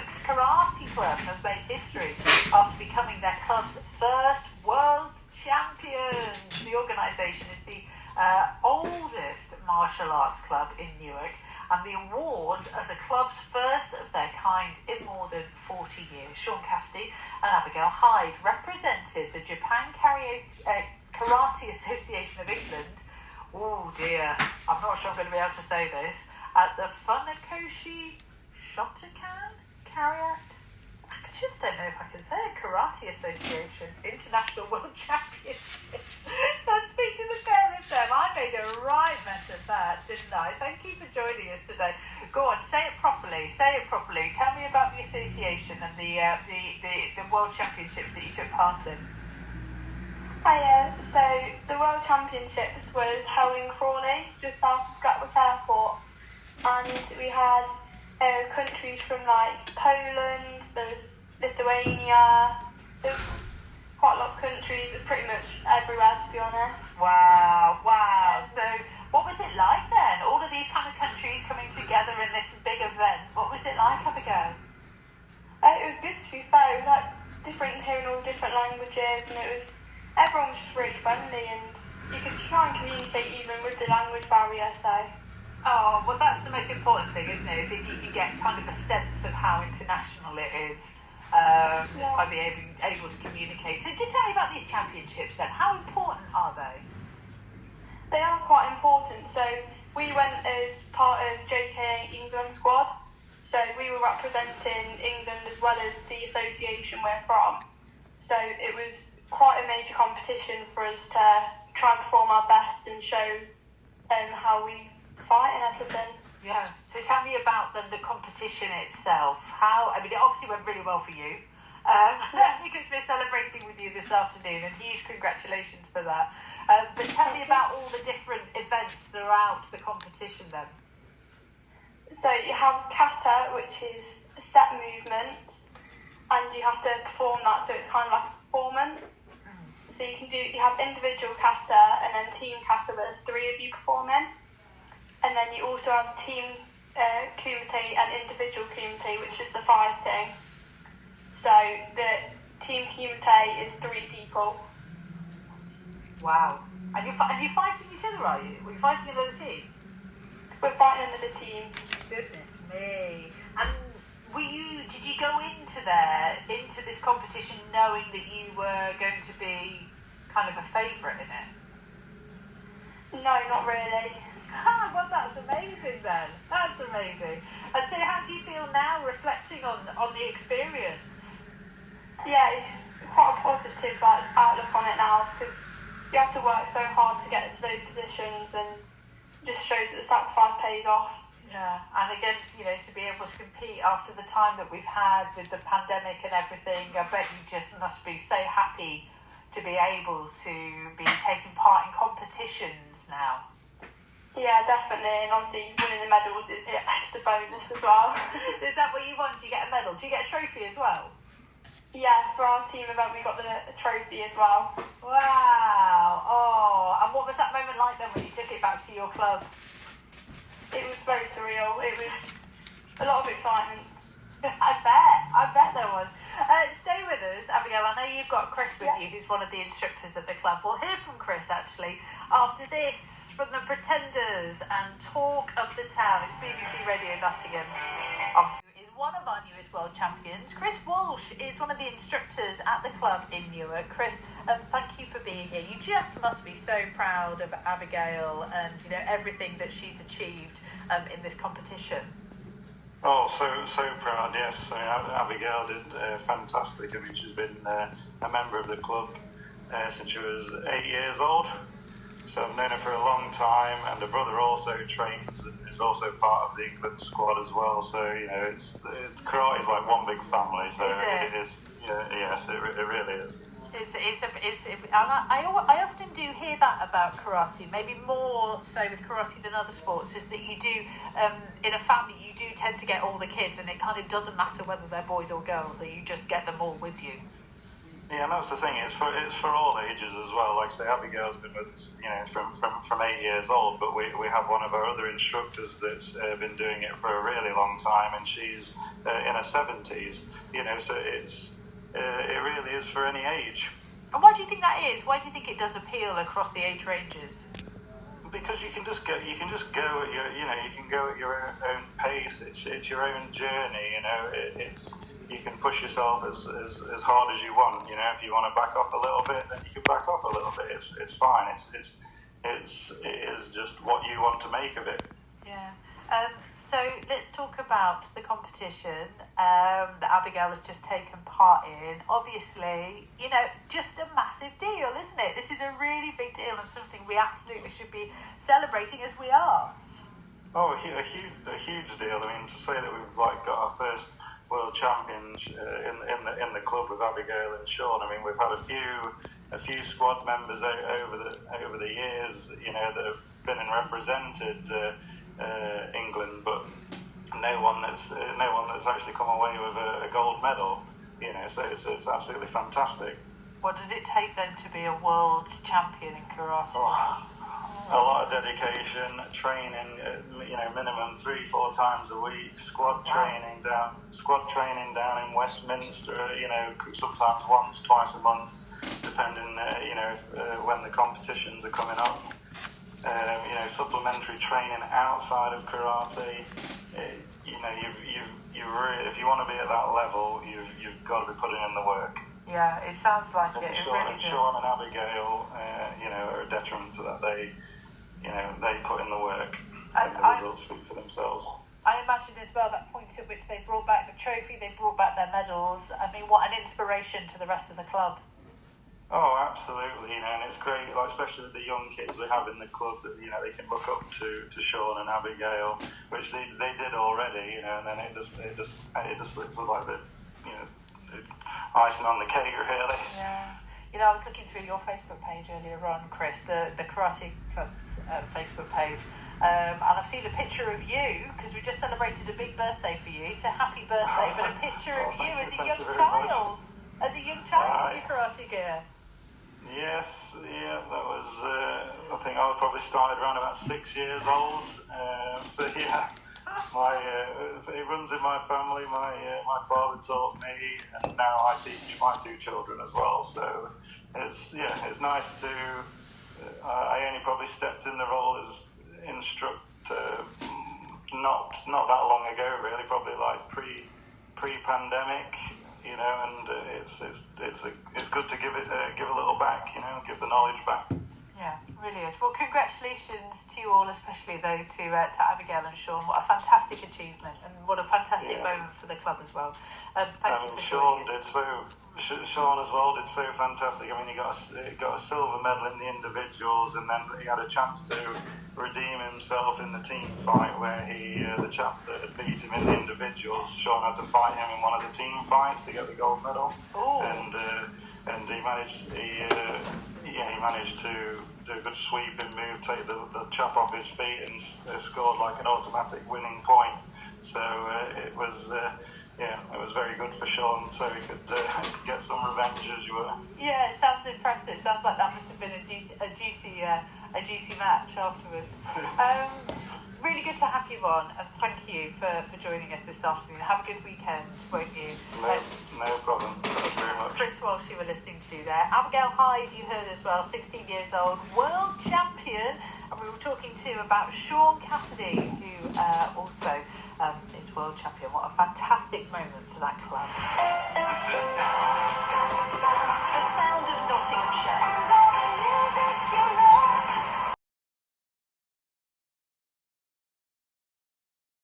Newark's karate club have made history after becoming their club's first world champions. The organisation is the oldest martial arts club in Newark, and the awards are the club's first of their kind in more than 40 years. Shaun, Cassidy and Abigail Hyde represented the Japan Karate Association of England. Oh dear, I'm not sure I'm going to be able to say this. At the Funakoshi Shotokan Karate, I just don't know if I can say it, Karate Association International World Championships. Let's speak to the pair of them. I made a right mess of that, didn't I? Thank you for joining us today. Go on, say it properly. Tell me about the association and the World Championships that you took part in. Hiya. So the World Championships was held in Crawley, just south of Gatwick Airport, and we had countries from like Poland, there was Lithuania, there was quite a lot of countries, pretty much everywhere, to be honest. Wow. So what was it like then? All of these kind of countries coming together in this big event. What was it like, Abigail? It was good, to be fair. It was like different, hearing all different languages, and everyone was just really friendly, and you could try and communicate even with the language barrier, so. Oh, well, that's the most important thing, isn't it? Is if you can get kind of a sense of how international it is by being able to communicate. So just tell me about these championships then. How important are they? They are quite important. So we went as part of JKA England squad. So we were representing England as well as the association we're from. So it was quite a major competition for us to try and perform our best and show how we fight and everything. Yeah. So tell me about the competition itself. It obviously went really well for you. Because we're celebrating with you this afternoon, and huge congratulations for that. But tell me about all the different events throughout the competition then. So you have kata, which is a set movement, and you have to perform that, so it's kind of like a performance. So you have individual kata and then team kata, where there's 3 of you performing. And then you also have team kumite and individual kumite, which is the fighting. So the team kumite is 3 people. Wow. And you're fighting each other, are you? Were you fighting another team? We're fighting another team. Goodness me. And did you go into this competition knowing that you were going to be kind of a favourite in it? No, not really. Well, that's amazing then. That's amazing. And so how do you feel now reflecting on the experience? Yeah, it's quite a positive outlook on it now, because you have to work so hard to get to those positions, and it just shows that the sacrifice pays off. Yeah, and again, to be able to compete after the time that we've had with the pandemic and everything, I bet you just must be so happy to be able to be taking part in competitions now. Yeah, definitely, and obviously winning the medals is just a bonus as well. So is that what you want? Do you get a medal? Do you get a trophy as well? Yeah, for our team event we got the trophy as well. Wow! Oh, and what was that moment like then when you took it back to your club? It was very surreal. It was a lot of excitement. I bet there was. Stay with us, Abigail. I know you've got Chris with you, who's one of the instructors at the club. We'll hear from Chris, actually, after this, from the Pretenders and Talk of the Town. It's BBC Radio Nottingham. Is one of our newest world champions. Chris Walsh is one of the instructors at the club in Newark. Chris, thank you for being here. You just must be so proud of Abigail and everything that she's achieved in this competition. Oh, so proud, yes. Abigail did fantastic. I mean, she's been a member of the club since she was 8 years old. So I've known her for a long time, and her brother also trains and is also part of the England squad as well. So, it's karate is like one big family. So is it? It is, yes, it really is. I often do hear that about karate, maybe more so with karate than other sports, is that you do, in a family, you do tend to get all the kids, and it kind of doesn't matter whether they're boys or girls, that you just get them all with you. Yeah, and that's the thing. It's for all ages as well. Like I say, Abigail's been with us, from 8 years old. But we have one of our other instructors that's been doing it for a really long time, and she's in her 70s. So it really is for any age. And why do you think that is? Why do you think it does appeal across the age ranges? Because you can just go at your, you can go at your own pace. It's your own journey. You can push yourself as hard as you want. If you want to back off a little bit, then you can back off a little bit. It's fine. It is just what you want to make of it. Yeah. So let's talk about the competition that Abigail has just taken part in. Obviously, just a massive deal, isn't it? This is a really big deal and something we absolutely should be celebrating as we are. Oh, a huge deal. I mean, to say that we've got our first world champions in the club with Abigail and Shaun. I mean, we've had a few squad members over the years, that have been and represented England, but no one that's actually come away with a gold medal. So it's absolutely fantastic. What does it take then to be a world champion in karate? A lot of dedication, training, minimum 3-4 times a week, squad training down in Westminster, sometimes once, twice a month, depending, when the competitions are coming up. Supplementary training outside of karate. You've really, if you want to be at that level, you've got to be putting in the work. Yeah, it sounds like it. Shaun and Abigail, are a detriment to that. They put in the work, and the results speak for themselves. I imagine as well that point at which they brought back the trophy, they brought back their medals. I mean, what an inspiration to the rest of the club. Oh, absolutely, and it's great, especially the young kids we have in the club that they can look up to Shaun and Abigail, which they did already, and then it just looks like the icing on the cake, really. Yeah. I was looking through your Facebook page earlier on, Chris, the Karate Club's Facebook page, and I've seen a picture of you, because we just celebrated a big birthday for you, so happy birthday, but a picture of you as a young child. As a young child in your karate gear. Yes, yeah, that was, I think I was probably started around about 6 years old, so yeah, it runs in my family. My father taught me, and now I teach my 2 children as well, so it's nice to, I only probably stepped in the role as instructor not that long ago, really, probably like pre-pandemic. And it's good to give a little back, give the knowledge back. Yeah, really is. Well, congratulations to you all, especially though to Abigail and Shaun. What a fantastic achievement, and what a fantastic moment for the club as well. Thank you for joining us. Shaun as well did so fantastic. I mean, he got a silver medal in the individuals, and then he had a chance to redeem himself in the team fight where the chap that had beat him in the individuals, Shaun had to fight him in one of the team fights to get the gold medal. Ooh. And he managed to do a good sweeping move, take the chap off his feet, and scored like an automatic winning point. So it was very good for Shaun, so he could get some revenge, as you were. Yeah, it sounds impressive. Sounds like that must have been a juicy match afterwards. Really good to have you on, and thank you for joining us this afternoon. Have a good weekend, won't you? No problem. Thank you very much. Chris Walsh, you were listening to there. Abigail Hyde, you heard as well, 16 years old, world champion. And we were talking too about Shaun Cassidy, who also is world champion. What a fantastic moment for that club.